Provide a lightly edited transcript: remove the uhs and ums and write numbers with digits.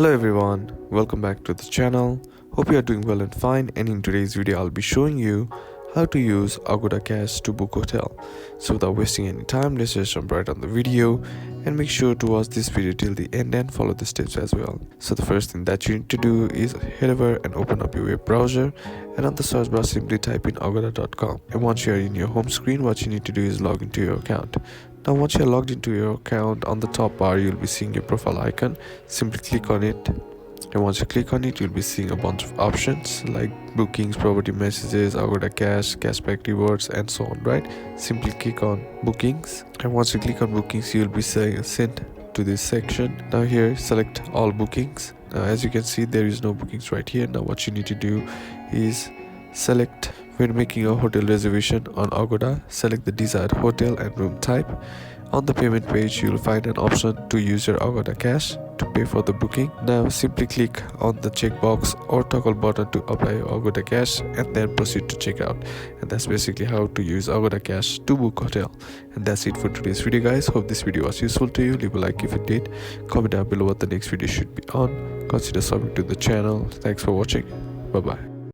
Hello everyone, welcome back to the channel. Hope you are doing well and fine, and in today's video I'll be showing you how to use Agoda Cash to book hotel. So without wasting any time, let's just jump right on the video and make sure to watch this video till the end and follow the steps as well. So the first thing that you need to do is head over and open up your web browser, and on the search bar simply type in agoda.com. And once you are in your home screen, what you need to do is log into your account. Now once you're logged into your account, on the top bar you'll be seeing your profile icon. Simply click on it, and once you click on it you'll be seeing a bunch of options like bookings, property messages, Agoda Cash, cashback rewards and so on, right? Simply click on bookings, and once you click on bookings you'll be sent to this section. Now here select all bookings. Now as you can see there is no bookings right here. Now what you need to do is select, when making a hotel reservation on Agoda, select the desired hotel and room type. On the payment page, you'll find an option to use your Agoda Cash to pay for the booking. Now simply click on the checkbox or toggle button to apply your Agoda Cash and then proceed to checkout. And that's basically how to use Agoda Cash to book hotel. And that's it for today's video, guys. Hope this video was useful to you. Leave a like if it did. Comment down below what the next video should be on. Consider subscribing to the channel. Thanks for watching. Bye bye.